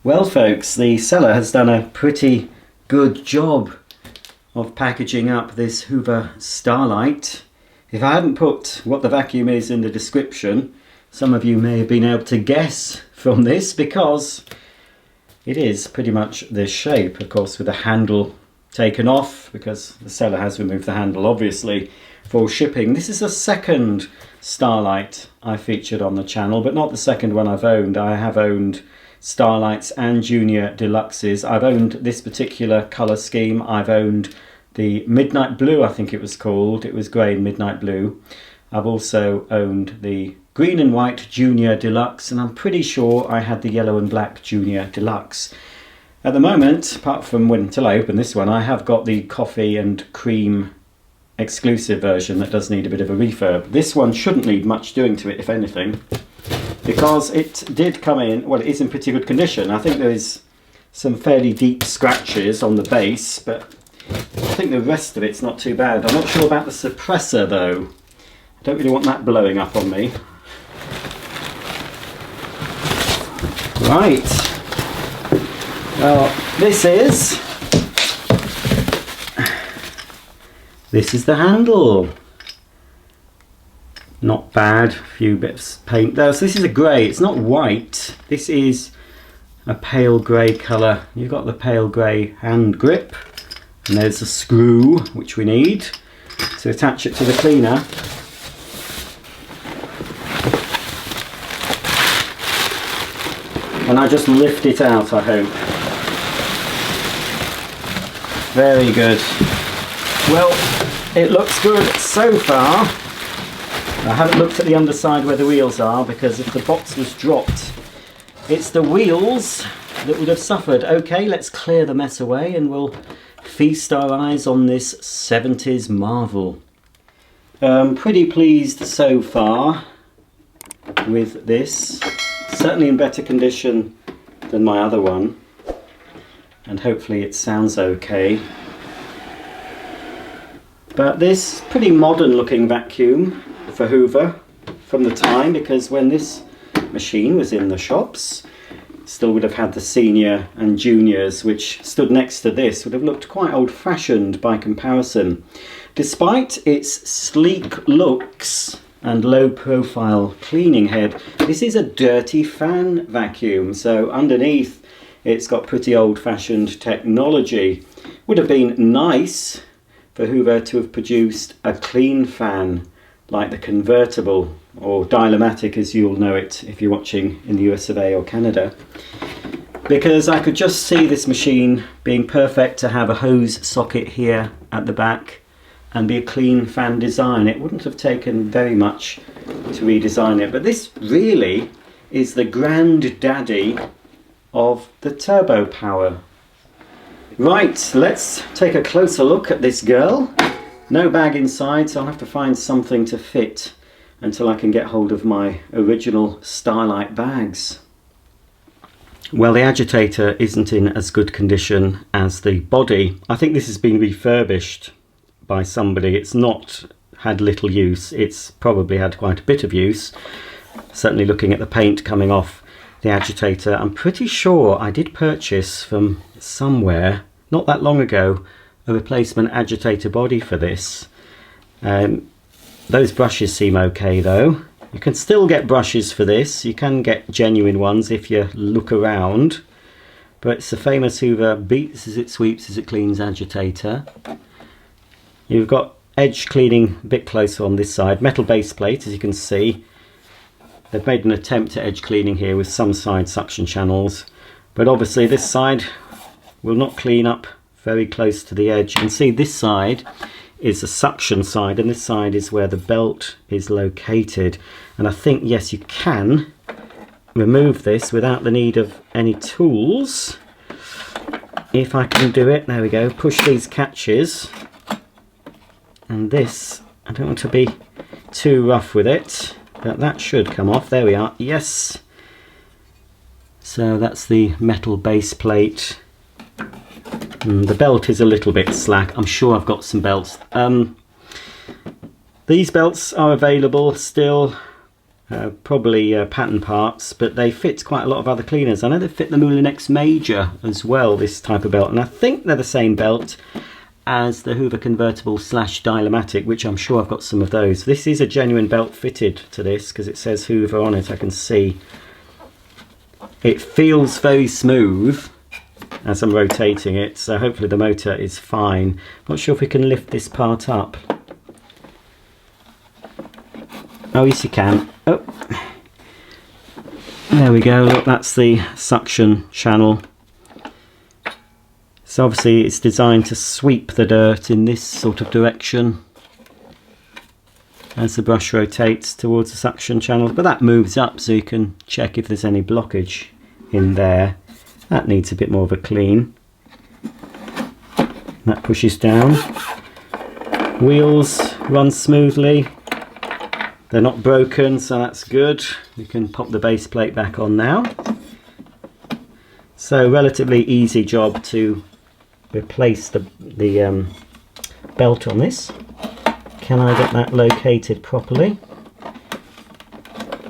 Well folks, the seller has done a pretty good job of packaging up this Hoover Starlight. If I hadn't put what the vacuum is in the description, some of you may have been able to guess from this, because it is pretty much this shape, of course, with the handle taken off, because the seller has removed the handle obviously for shipping. This is the second Starlight I featured on the channel, but not the second one I've owned. I have owned Starlights and Junior Deluxes. I've owned this particular colour scheme. I've owned the Midnight Blue, I think it was called. It was grey and midnight blue. I've also owned the green and white Junior Deluxe, and I'm pretty sure I had the yellow and black Junior Deluxe. At the moment, apart from until I open this one, I have got the coffee and cream exclusive version that does need a bit of a refurb. This one shouldn't need much doing to it, if anything, because it did come in, well, it is in pretty good condition. I think there is some fairly deep scratches on the base, but I think the rest of it's not too bad. I'm not sure about the suppressor though. I don't really want that blowing up on me. Right. Well, this is the handle. Not bad, a few bits of paint there. So this is a grey, it's not white. This is a pale grey colour. You've got the pale grey hand grip, and there's a screw which we need to attach it to the cleaner. And I just lift it out, I hope. Very good. Well, it looks good so far. I haven't looked at the underside where the wheels are, because if the box was dropped, it's the wheels that would have suffered. Okay, let's clear the mess away and we'll feast our eyes on this 70s marvel. Pretty pleased so far with this. Certainly in better condition than my other one, and hopefully it sounds okay. But this pretty modern looking vacuum for Hoover from the time, because when this machine was in the shops, still would have had the Senior and Juniors, which stood next to this, would have looked quite old-fashioned by comparison. Despite its sleek looks and low profile cleaning head, this is a dirty fan vacuum, so underneath it's got pretty old-fashioned technology. Would have been nice for Hoover to have produced a clean fan like the convertible, or Dial-O-Matic as you'll know it if you're watching in the US of A or Canada, because I could just see this machine being perfect to have a hose socket here at the back and be a clean fan design. It wouldn't have taken very much to redesign it, but this really is the granddaddy of the turbo power. Right, let's take a closer look at this girl. No bag inside, so I'll have to find something to fit until I can get hold of my original Starlight bags. Well, the agitator isn't in as good condition as the body. I think this has been refurbished by somebody. It's not had little use, it's probably had quite a bit of use. Certainly looking at the paint coming off the agitator, I'm pretty sure I did purchase from somewhere not that long ago a replacement agitator body for this. Those brushes seem okay though. You can still get brushes for this, you can get genuine ones if you look around, but it's the famous Hoover beats as it sweeps as it cleans agitator. You've got edge cleaning a bit closer on this side, metal base plate as you can see. They've made an attempt at edge cleaning here with some side suction channels, but obviously this side will not clean up very close to the edge. You can see this side is the suction side and this side is where the belt is located, and I think yes you can remove this without the need of any tools if I can do it. There we go, push these catches, and this, I don't want to be too rough with it, but that should come off. There we are, yes. So that's the metal base plate. The belt is a little bit slack. I'm sure I've got some belts. These belts are available still probably pattern parts, but they fit quite a lot of other cleaners. I know they fit the Moulinex Major as well, this type of belt, and I think they're the same belt as the Hoover Convertible / Dialomatic, which I'm sure I've got some of those. This is a genuine belt fitted to this because it says Hoover on it. I can see it feels very smooth as I'm rotating it, so hopefully the motor is fine. Not sure if we can lift this part up. Oh yes you can. Oh, there we go. Look, that's the suction channel. So obviously it's designed to sweep the dirt in this sort of direction as the brush rotates towards the suction channel, but that moves up so you can check if there's any blockage in there. That needs a bit more of a clean. That pushes down. Wheels run smoothly. They're not broken, so that's good. We can pop the base plate back on now. So relatively easy job to replace the belt on this. Can I get that located properly?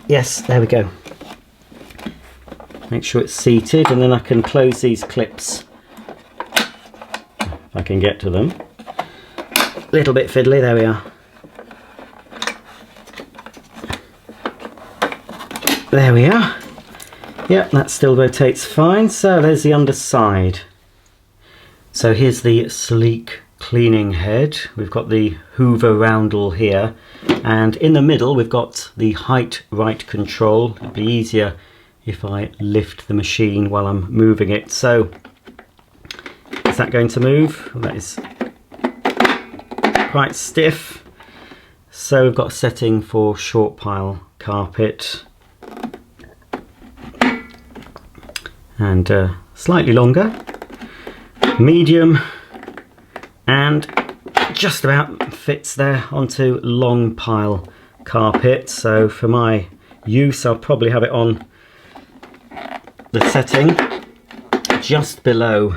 Yes, there we go. Make sure it's seated, and then I can close these clips if I can get to them. A little bit fiddly, there we are. There we are. Yep, that still rotates fine. So there's the underside. So here's the sleek cleaning head. We've got the Hoover roundel here, and in the middle we've got the height right control. It'd be easier if I lift the machine while I'm moving it. So is that going to move? That is quite stiff. So we've got a setting for short pile carpet and slightly longer, medium, and just about fits there onto long pile carpet. So for my use I'll probably have it on the setting just below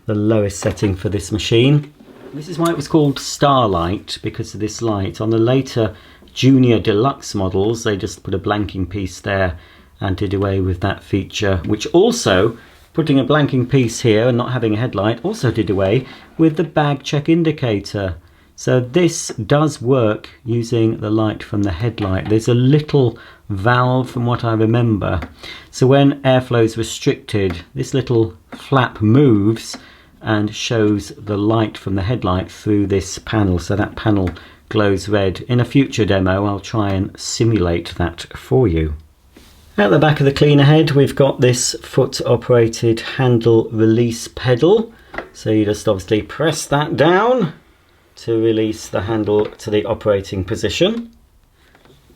the lowest setting for this machine. This is why it was called Starlight, because of this light. On the later Junior Deluxe models they just put a blanking piece there and did away with that feature, which also, putting a blanking piece here and not having a headlight, also did away with the bag check indicator. So this does work using the light from the headlight. There's a little valve from what I remember. So when airflow is restricted, this little flap moves and shows the light from the headlight through this panel. So that panel glows red. In a future demo I'll try and simulate that for you. At the back of the cleaner head we've got this foot operated handle release pedal. So you just obviously press that down to release the handle to the operating position.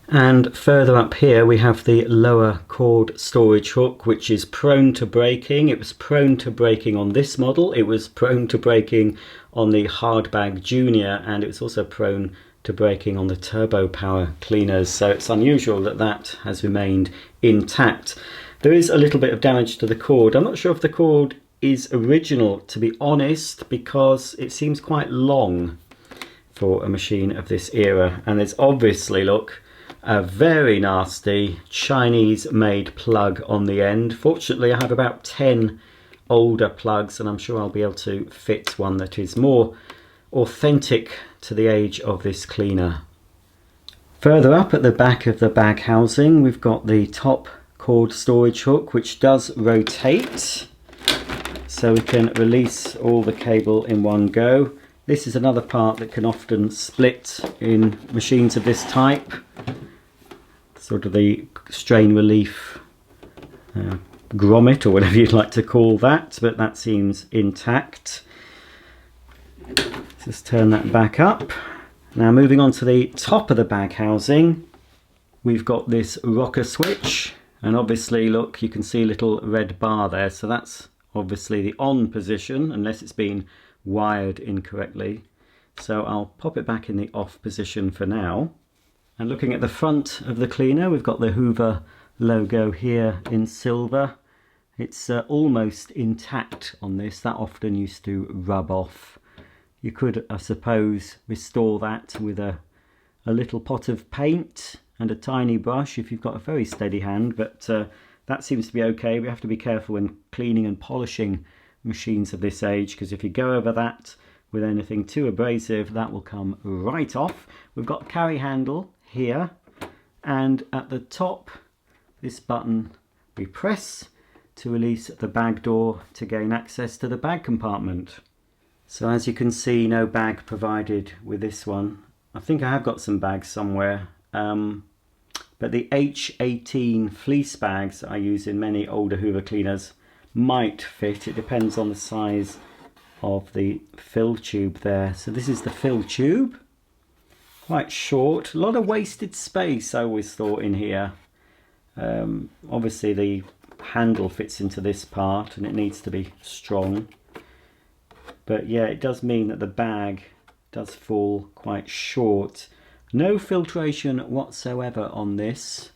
And further up here we have the lower cord storage hook, which is prone to breaking. It was prone to breaking on this model, it was prone to breaking on the Hardbag Junior, and it was also prone to breaking on the turbo power cleaners. So it's unusual that that has remained intact. There is a little bit of damage to the cord. I'm not sure if the cord is original, to be honest, because it seems quite long for a machine of this era, and there's obviously, look, a very nasty Chinese made plug on the end. Fortunately I have about 10 older plugs, and I'm sure I'll be able to fit one that is more authentic to the age of this cleaner. Further up at the back of the bag housing we've got the top cord storage hook, which does rotate, so we can release all the cable in one go. This is another part that can often split in machines of this type, sort of the strain relief grommet or whatever you'd like to call that, but that seems intact. Just turn that back up. Now moving on to the top of the bag housing, we've got this rocker switch, and obviously look, you can see a little red bar there, so that's obviously the on position unless it's been wired incorrectly. So I'll pop it back in the off position for now. And looking at the front of the cleaner, we've got the Hoover logo here in silver. It's almost intact on this. That often used to rub off. You could, I suppose, restore that with a little pot of paint and a tiny brush if you've got a very steady hand, but that seems to be okay. We have to be careful when cleaning and polishing machines of this age, because if you go over that with anything too abrasive, that will come right off. We've got a carry handle here, and at the top, this button we press to release the bag door to gain access to the bag compartment. So as you can see, no bag provided with this one. I think I have got some bags somewhere, but the H18 fleece bags I use in many older Hoover cleaners might fit. It depends on the size of the fill tube there. So this is the fill tube, quite short, a lot of wasted space I always thought in here. Obviously the handle fits into this part and it needs to be strong, but yeah, it does mean that the bag does fall quite short. No filtration whatsoever on this,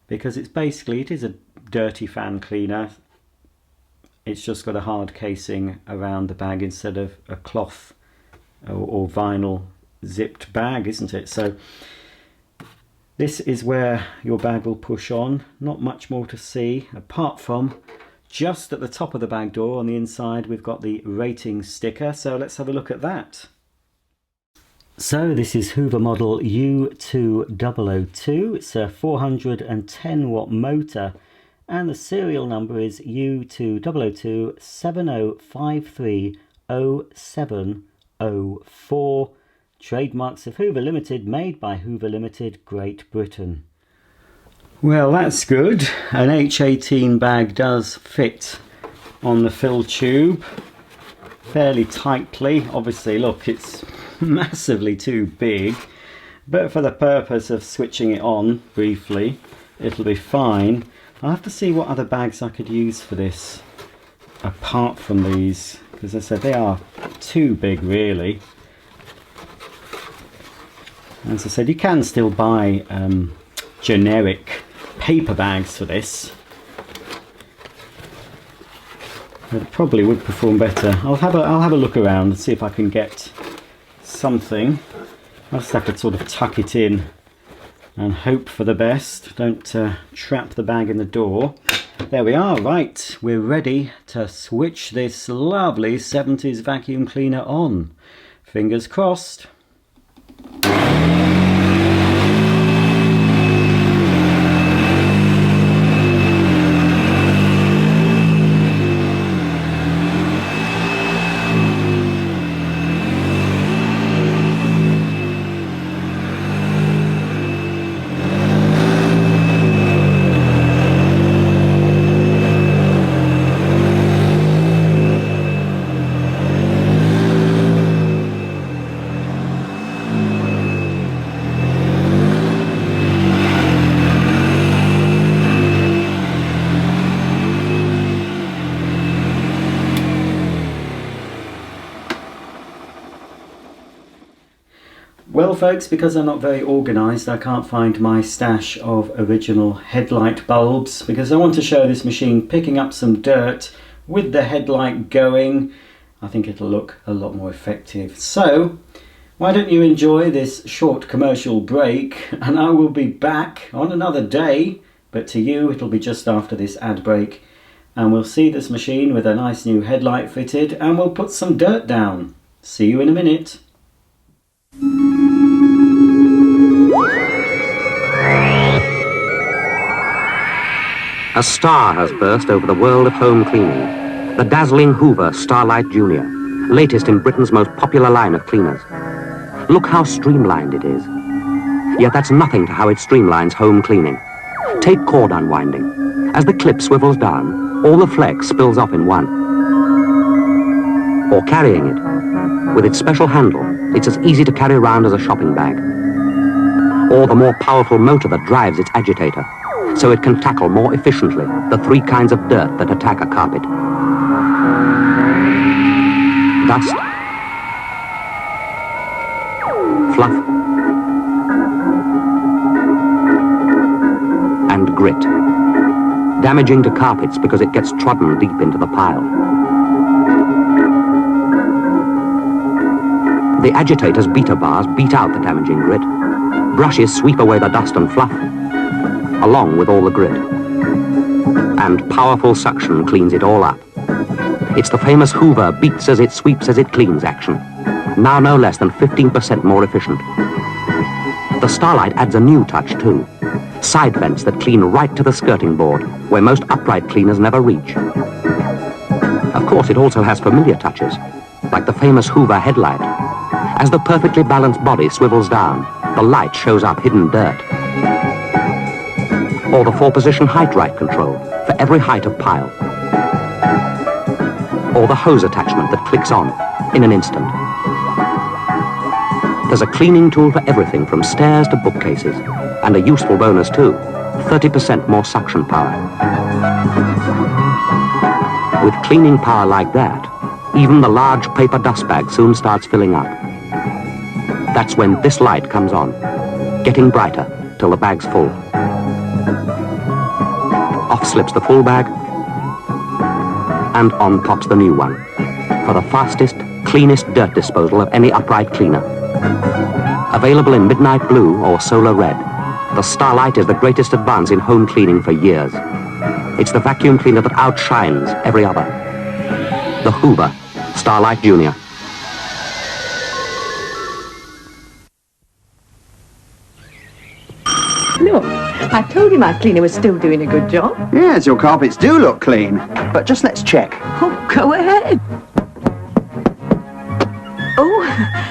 because it's basically, it is a dirty fan cleaner. It's just got a hard casing around the bag instead of a cloth or vinyl zipped bag, isn't it? So this is where your bag will push on. Not much more to see, apart from just at the top of the bag door on the inside we've got the rating sticker. So let's have a look at that. So this is Hoover model U2002. It's a 410 watt motor, and the serial number is U2002 70530704. Trademarks of Hoover Limited, made by Hoover Limited, Great Britain. Well, that's good. An H18 bag does fit on the fill tube fairly tightly. Obviously, look, it's massively too big, but for the purpose of switching it on briefly, it'll be fine. I'll have to see what other bags I could use for this apart from these, because as I said, they are too big really. As I said, you can still buy generic paper bags for this, but it probably would perform better. I'll have a look around and see if I can get something. I'll just have to sort of tuck it in and hope for the best. Don't trap the bag in the door. There we are. Right, we're ready to switch this lovely 70s vacuum cleaner on. Fingers crossed. Well folks, because I'm not very organised, I can't find my stash of original headlight bulbs, because I want to show this machine picking up some dirt with the headlight going. I think it'll look a lot more effective. So why don't you enjoy this short commercial break, and I will be back on another day, but to you it'll be just after this ad break, and we'll see this machine with a nice new headlight fitted, and we'll put some dirt down. See you in a minute. A star has burst over the world of home cleaning. The dazzling Hoover Starlight Junior, latest in Britain's most popular line of cleaners. Look how streamlined it is. Yet that's nothing to how it streamlines home cleaning. Take cord unwinding. As the clip swivels down, all the flex spills off in one. Or carrying it. With its special handle, it's as easy to carry around as a shopping bag. Or the more powerful motor that drives its agitator, so it can tackle more efficiently the three kinds of dirt that attack a carpet. Dust, fluff, and grit. Damaging to carpets because it gets trodden deep into the pile. The agitator's beater bars beat out the damaging grit. Brushes sweep away the dust and fluff, along with all the grit. And powerful suction cleans it all up. It's the famous Hoover beats as it sweeps as it cleans action. Now no less than 15% more efficient. The Starlight adds a new touch too. Side vents that clean right to the skirting board, where most upright cleaners never reach. Of course, it also has familiar touches, like the famous Hoover Headlight. As the perfectly balanced body swivels down, the light shows up hidden dirt. Or the 4-position height right control for every height of pile. Or the hose attachment that clicks on in an instant. There's a cleaning tool for everything from stairs to bookcases, and a useful bonus too, 30% more suction power. With cleaning power like that, even the large paper dust bag soon starts filling up. That's when this light comes on, getting brighter till the bag's full. Off slips the full bag, and on pops the new one, for the fastest, cleanest dirt disposal of any upright cleaner. Available in midnight blue or solar red, the Starlight is the greatest advance in home cleaning for years. It's the vacuum cleaner that outshines every other. The Hoover Starlight Junior. Look, I told you my cleaner was still doing a good job. Yes, your carpets do look clean. But just let's check. Oh, go ahead. Oh,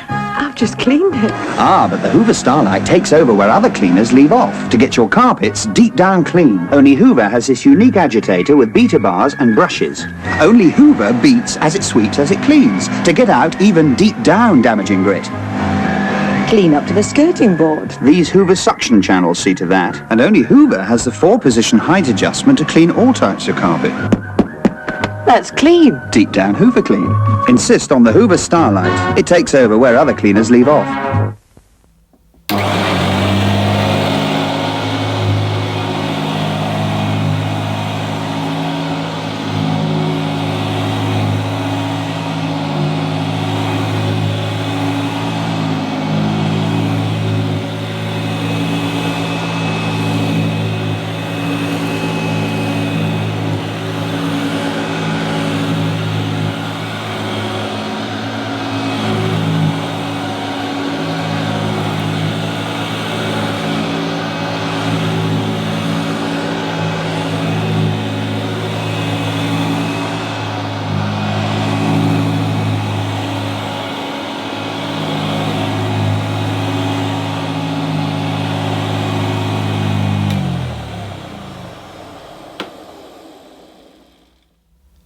I've just cleaned it. Ah, but the Hoover Starlight takes over where other cleaners leave off to get your carpets deep down clean. Only Hoover has this unique agitator with beater bars and brushes. Only Hoover beats as it sweeps as it cleans to get out even deep down damaging grit. Clean up to the skirting board. These Hoover suction channels see to that. And only Hoover has the 4-position height adjustment to clean all types of carpet. That's clean. Deep down Hoover clean. Insist on the Hoover Starlight. It takes over where other cleaners leave off.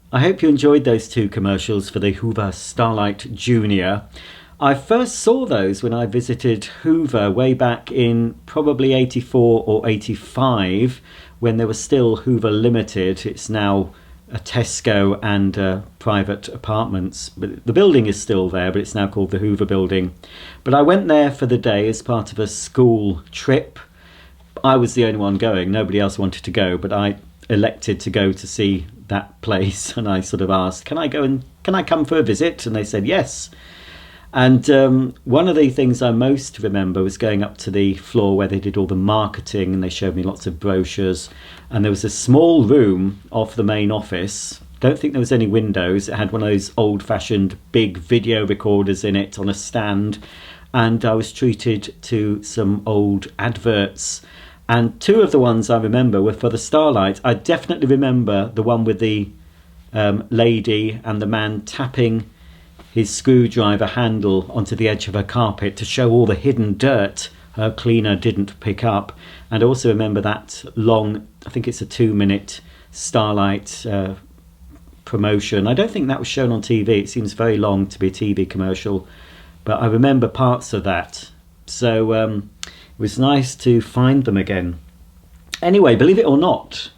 I hope you enjoyed those two commercials for the Hoover Starlight Junior. I first saw those when I visited Hoover way back in probably 84 or 85 when there was still Hoover Limited. It's now a Tesco and private apartments. But the building is still there, but it's now called the Hoover Building. But I went there for the day as part of a school trip. I was the only one going. Nobody else wanted to go, but I elected to go to see that place, and I sort of asked, can I come for a visit? And they said yes. And one of the things I most remember was going up to the floor where they did all the marketing, and they showed me lots of brochures, and there was a small room off the main office. Don't think there was any windows. It had one of those old-fashioned big video recorders in it on a stand, and I was treated to some old adverts. And two of the ones I remember were for the Starlight. I definitely remember the one with the lady and the man tapping his screwdriver handle onto the edge of her carpet to show all the hidden dirt her cleaner didn't pick up. And I also remember that long, I think it's a 2-minute Starlight promotion. I don't think that was shown on TV. It seems very long to be a TV commercial, but I remember parts of that. So it was nice to find them again. Anyway, believe it or not,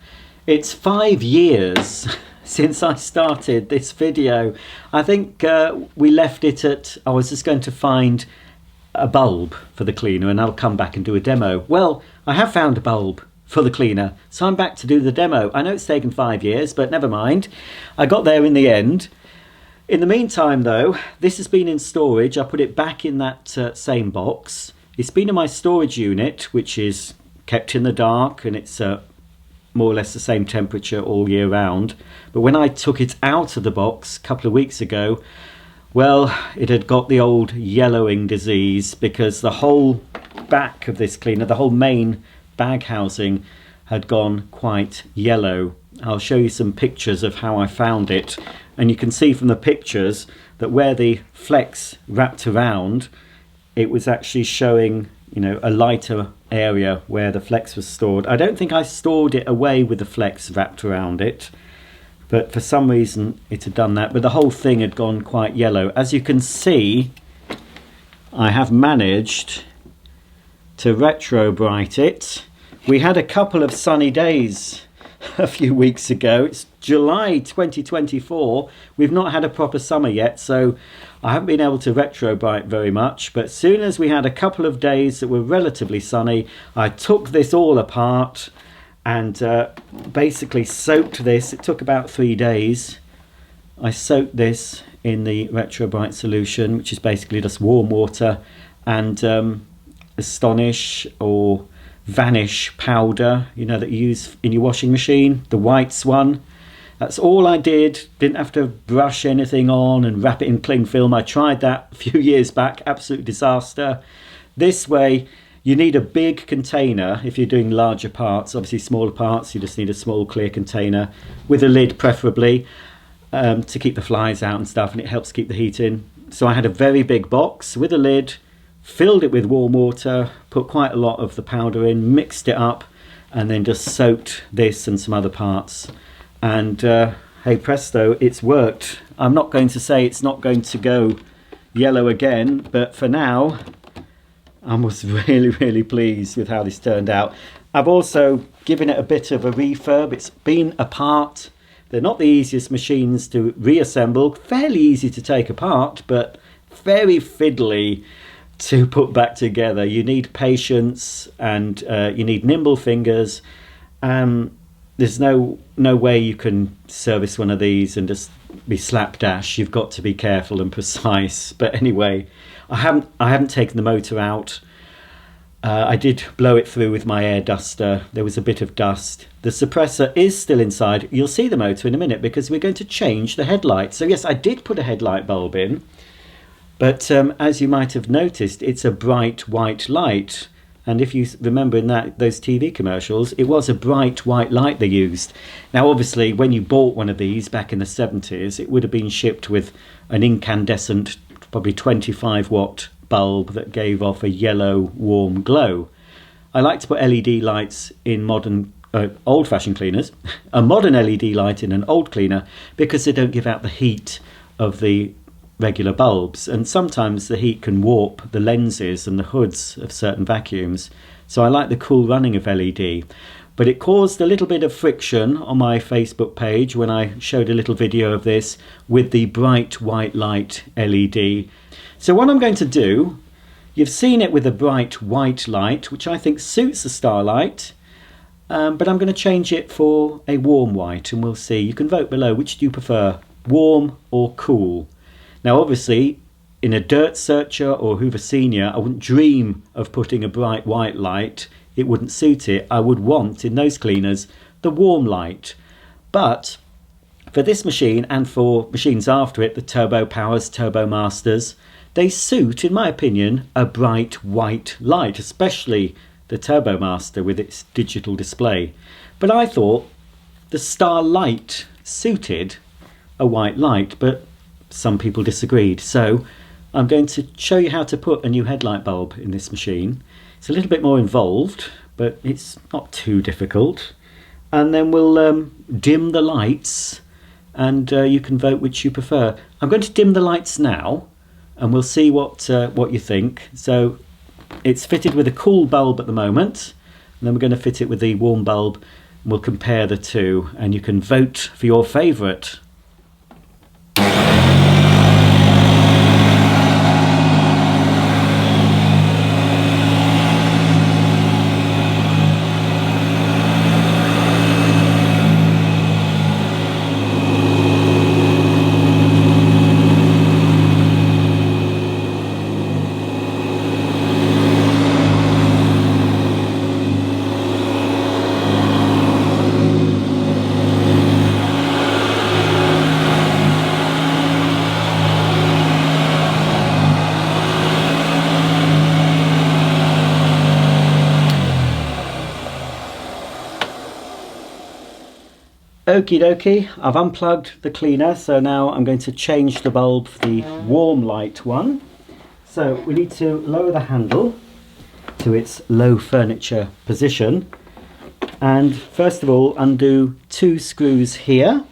it's 5 years since I started this video. I think we left it at, I was just going to find a bulb for the cleaner and I'll come back and do a demo. Well, I have found a bulb for the cleaner, so I'm back to do the demo. I know it's taken 5 years, but never mind. I got there in the end. In the meantime though, this has been in storage. I put it back in that same box. It's been in my storage unit, which is kept in the dark, and it's more or less the same temperature all year round. But when I took it out of the box a couple of weeks ago, well, it had got the old yellowing disease, because the whole back of this cleaner, the whole main bag housing, had gone quite yellow. I'll show you some pictures of how I found it, and you can see from the pictures that where the flex wrapped around, it was actually showing, you know, a lighter area where the flex was stored. I don't think I stored it away with the flex wrapped around it, but for some reason it had done that. But the whole thing had gone quite yellow. As you can see, I have managed to retrobright it. We had a couple of sunny days a few weeks ago. It's July 2024. We've not had a proper summer yet, so I haven't been able to retrobright very much. But as soon as we had a couple of days that were relatively sunny, I took this all apart and basically soaked this. It took about 3 days. I soaked this in the retrobright solution, which is basically just warm water and Astonish or Vanish powder, you know, that you use in your washing machine, the whites one. That's all I did. Didn't have to brush anything on and wrap it in cling film. I tried that a few years back. Absolute disaster. This way, you need a big container if you're doing larger parts. Obviously, smaller parts, you just need a small clear container with a lid, preferably, to keep the flies out and stuff, and it helps keep the heat in. So I had a very big box with a lid, filled it with warm water, put quite a lot of the powder in, mixed it up, and then just soaked this and some other parts. And hey presto, it's worked. I'm not going to say it's not going to go yellow again, but for now, I was really pleased with how this turned out. I've also given it a bit of a refurb. It's been apart. They're not the easiest machines to reassemble. Fairly easy to take apart, but very fiddly to put back together. You need patience and you need nimble fingers. There's no way you can service one of these and just be slapdash. You've got to be careful and precise. But anyway, I haven't taken the motor out. I did blow it through with my air duster. There was a bit of dust. The suppressor is still inside. You'll see the motor in a minute because we're going to change the headlight. So yes, I did put a headlight bulb in. But as you might have noticed, it's a bright white light. And if you remember in those TV commercials, it was a bright white light they used. Now, obviously, when you bought one of these back in the 70s, it would have been shipped with an incandescent, probably 25 watt bulb that gave off a yellow, warm glow. I like to put LED lights in modern, old-fashioned cleaners, a modern LED light in an old cleaner, because they don't give out the heat of the regular bulbs, and sometimes the heat can warp the lenses and the hoods of certain vacuums. So I like the cool running of LED. But it caused a little bit of friction on my Facebook page when I showed a little video of this with the bright white light LED. So what I'm going to do, you've seen it with a bright white light, which I think suits the Starlight, but I'm going to change it for a warm white, and we'll see. You can vote below, which do you prefer, warm or cool? Now, obviously, in a dirt searcher or Hoover Senior, I wouldn't dream of putting a bright white light. It wouldn't suit it. I would want, in those cleaners, the warm light. But for this machine and for machines after it, the Turbo Powers, Turbo Masters, they suit, in my opinion, a bright white light, especially the Turbo Master with its digital display. But I thought the Starlite suited a white light, but some people disagreed. So I'm going to show you how to put a new headlight bulb in this machine. It's a little bit more involved, but it's not too difficult. And then we'll dim the lights, and you can vote which you prefer. I'm going to dim the lights now, and we'll see what you think. So it's fitted with a cool bulb at the moment, and then we're going to fit it with the warm bulb, and we'll compare the two, and you can vote for your favourite. Okie dokie, I've unplugged the cleaner, so now I'm going to change the bulb for the warm light one. So we need to lower the handle to its low furniture position, and first of all undo 2 screws here,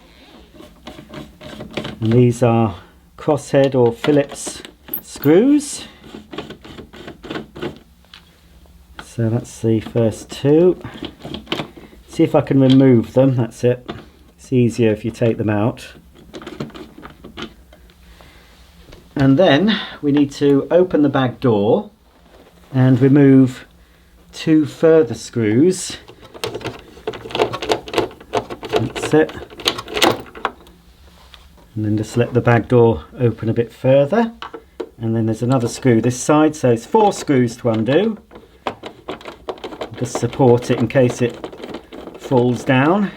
and these are crosshead or Phillips screws. So that's the first 2. See if I can remove them. That's it. It's easier if you take them out. And then we need to open the bag door and remove 2 further screws. That's it. And then just let the bag door open a bit further. And then there's another screw this side, so it's 4 screws to undo. Just support it in case it falls down.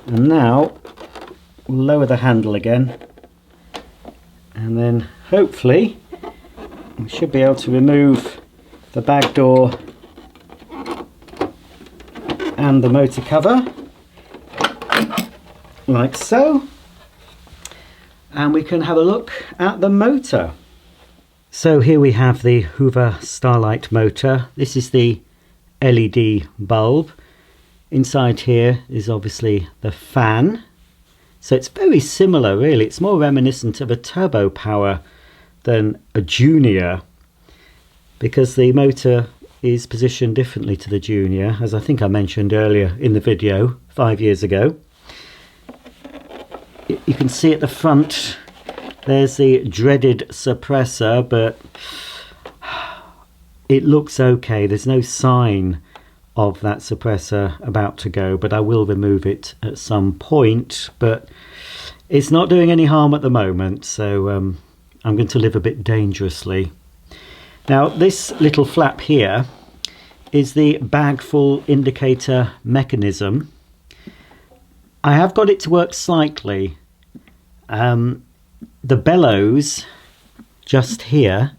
And now we'll lower the handle again, and then hopefully we should be able to remove the bag door and the motor cover like so, and we can have a look at the motor. So here we have the Hoover Starlight motor. This is the LED bulb. Inside here is obviously the fan. So it's very similar really. It's more reminiscent of a turbo power than a Junior, because the motor is positioned differently to the Junior, as I think I mentioned earlier in the video 5 years ago. You can see at the front there's the dreaded suppressor, but it looks okay. There's no sign of that suppressor about to go, but I will remove it at some point. But it's not doing any harm at the moment, so I'm going to live a bit dangerously. Now this little flap here is the bag full indicator mechanism. I have got it to work slightly. The bellows just here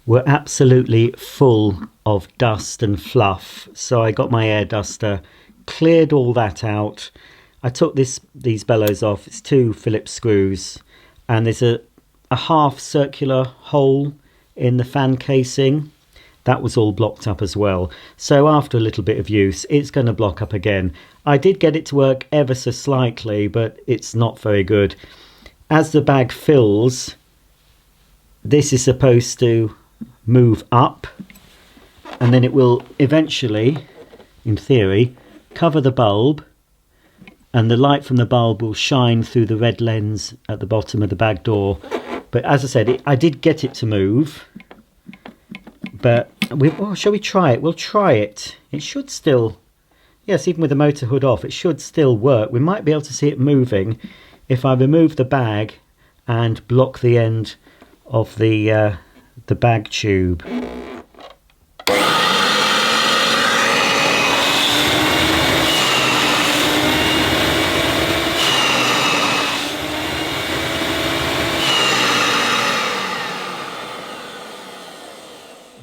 were absolutely full of dust and fluff, so I got my air duster, cleared all that out. I took these bellows off. It's 2 Phillips screws, and there's a half circular hole in the fan casing. That was all blocked up as well, so after a little bit of use it's going to block up again. I did get it to work ever so slightly, but it's not very good. As the bag fills, this is supposed to move up, and then it will eventually, in theory, cover the bulb, and the light from the bulb will shine through the red lens at the bottom of the bag door. But as I said, I did get it to move, but shall we try it? We'll try it. It should still, yes, even with the motor hood off, it should still work. We might be able to see it moving if I remove the bag and block the end of the bag tube.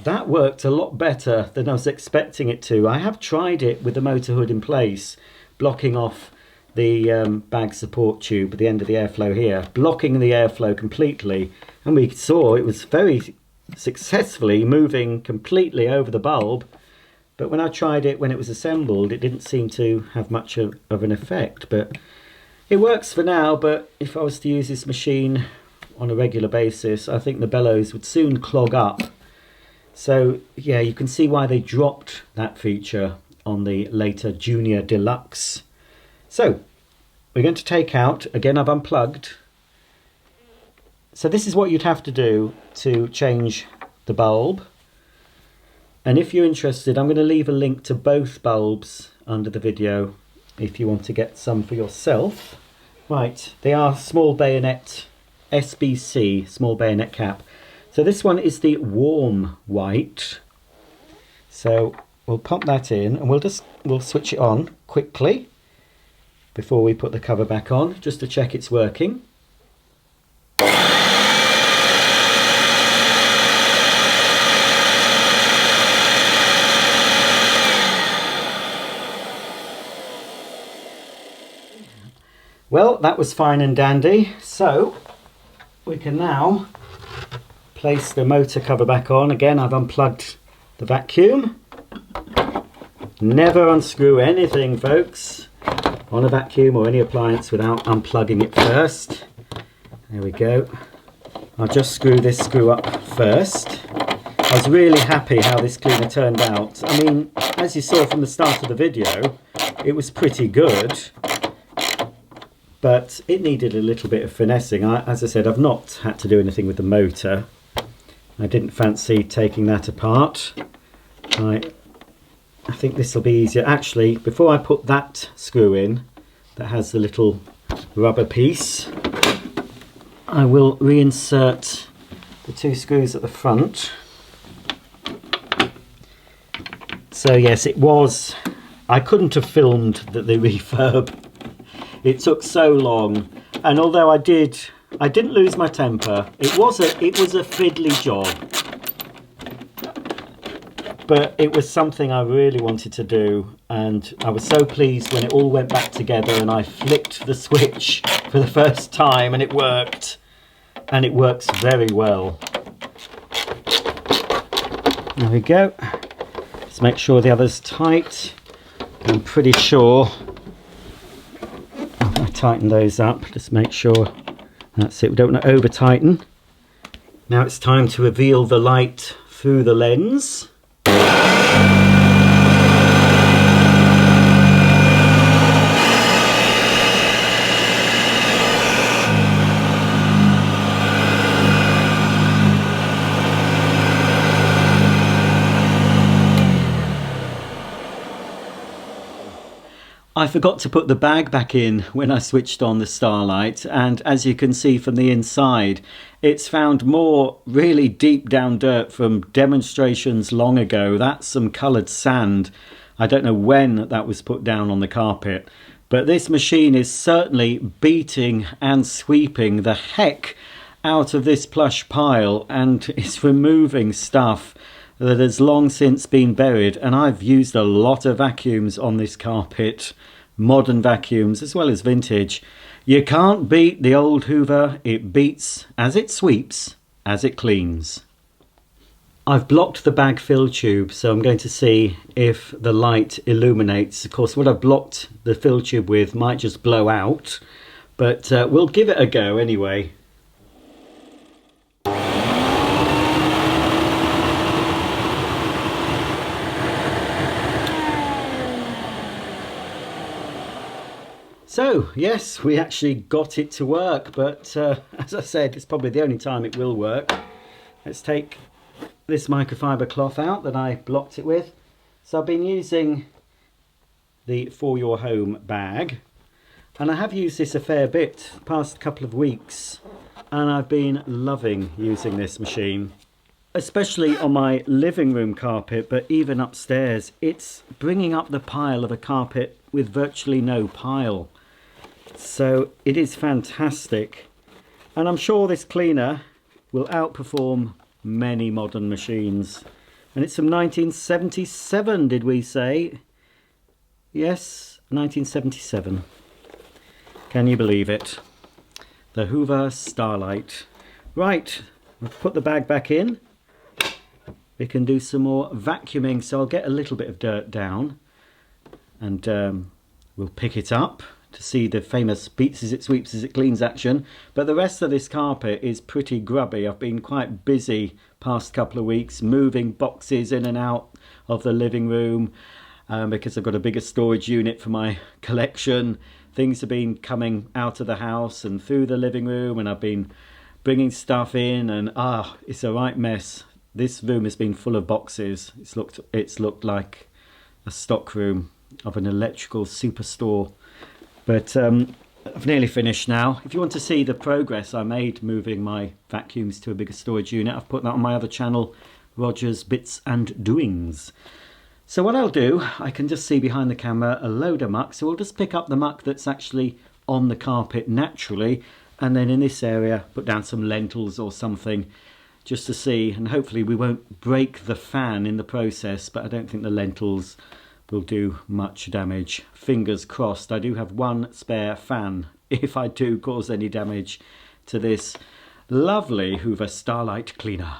That worked a lot better than I was expecting it to. I have tried it with the motor hood in place, blocking off the bag support tube at the end of the airflow here, blocking the airflow completely, and we saw it was very successfully moving completely over the bulb. But when I tried it when it was assembled, it didn't seem to have much of an effect. But it works for now, but if I was to use this machine on a regular basis, I think the bellows would soon clog up. So yeah, you can see why they dropped that feature on the later Junior Deluxe. So we're going to take out, again I've unplugged. So this is what you'd have to do to change the bulb. And if you're interested, I'm going to leave a link to both bulbs under the video if you want to get some for yourself. Right, they are small bayonet SBC, small bayonet cap. So this one is the warm white. So we'll pop that in, and we'll switch it on quickly before we put the cover back on, just to check it's working. Well, that was fine and dandy. So we can now place the motor cover back on. Again, I've unplugged the vacuum. Never unscrew anything, folks, on a vacuum or any appliance without unplugging it first. There we go. I'll just screw this screw up first. I was really happy how this cleaner turned out. I mean, as you saw from the start of the video, it was pretty good, but it needed a little bit of finessing. As I said, I've not had to do anything with the motor. I didn't fancy taking that apart. I think this will be easier. Actually, before I put that screw in, that has the little rubber piece, I will reinsert the two screws at the front. So yes, it was, I couldn't have filmed the refurb. It took so long, and although I didn't lose my temper. It was a fiddly job, but it was something I really wanted to do, and I was so pleased when it all went back together and I flicked the switch for the first time and it worked, and it works very well. There we go. Just make sure the other's tight. I'm pretty sure I tighten those up. Just make sure that's it. We don't want to over tighten. Now it's time to reveal the light through the lens. I forgot to put the bag back in when I switched on the Starlight, and as you can see from the inside, it's found more really deep down dirt from demonstrations long ago. That's some coloured sand. I don't know when that was put down on the carpet, but this machine is certainly beating and sweeping the heck out of this plush pile, and it's removing stuff that has long since been buried. And I've used a lot of vacuums on this carpet, modern vacuums as well as vintage. You can't beat the old Hoover. It beats as it sweeps, as it cleans. I've blocked the bag fill tube, so I'm going to see if the light illuminates. Of course, what I've blocked the fill tube with might just blow out, but we'll give it a go anyway. So, yes, we actually got it to work, but as I said, it's probably the only time it will work. Let's take this microfiber cloth out that I blocked it with. So I've been using the For Your Home bag, and I have used this a fair bit the past couple of weeks, and I've been loving using this machine, especially on my living room carpet, but even upstairs. It's bringing up the pile of a carpet with virtually no pile. So it is fantastic, and I'm sure this cleaner will outperform many modern machines. And it's from 1977, did we say? Yes, 1977. Can you believe it? The Hoover Starlight. Right, we'll put the bag back in. We can do some more vacuuming, so I'll get a little bit of dirt down, and we'll pick it up to see the famous beats as it sweeps as it cleans action. But the rest of this carpet is pretty grubby. I've been quite busy past couple of weeks moving boxes in and out of the living room because I've got a bigger storage unit for my collection. Things have been coming out of the house and through the living room, and I've been bringing stuff in, and it's a right mess. This room has been full of boxes. It's looked like a stock room of an electrical superstore. But I've nearly finished now. If you want to see the progress I made moving my vacuums to a bigger storage unit, I've put that on my other channel, Roger's Bits and Doings. So what I'll do, I can just see behind the camera a load of muck, so we'll just pick up the muck that's actually on the carpet naturally, and then in this area put down some lentils or something just to see, and hopefully we won't break the fan in the process, but I don't think the lentils will do much damage. Fingers crossed. I do have one spare fan if I do cause any damage to this lovely Hoover Starlight cleaner.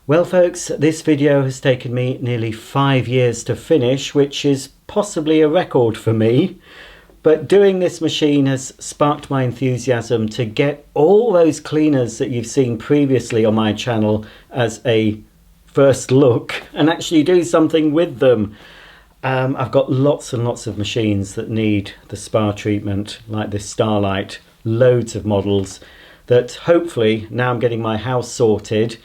Well folks, this video has taken me nearly 5 years to finish, which is possibly a record for me. But doing this machine has sparked my enthusiasm to get all those cleaners that you've seen previously on my channel as a first look and actually do something with them. I've got lots and lots of machines that need the spa treatment, like this Starlite, loads of models that hopefully, now I'm getting my house sorted,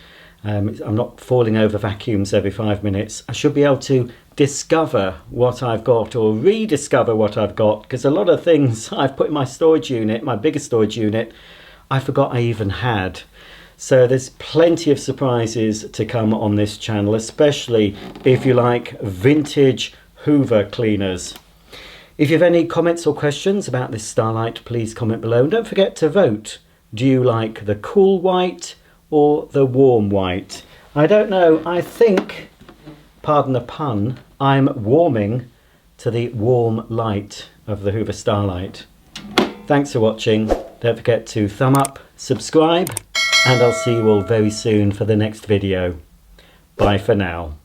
I'm not falling over vacuums every 5 minutes, I should be able to discover what I've got or rediscover what I've got, because a lot of things I've put in my storage unit, my biggest storage unit, I forgot I even had. So there's plenty of surprises to come on this channel, especially if you like vintage Hoover cleaners. If you have any comments or questions about this Starlite, please comment below, and don't forget to vote. Do you like the cool white or the warm white? I don't know, I think, pardon the pun, I'm warming to the warm light of the Hoover Starlight. Thanks for watching. Don't forget to thumb up, subscribe, and I'll see you all very soon for the next video. Bye for now.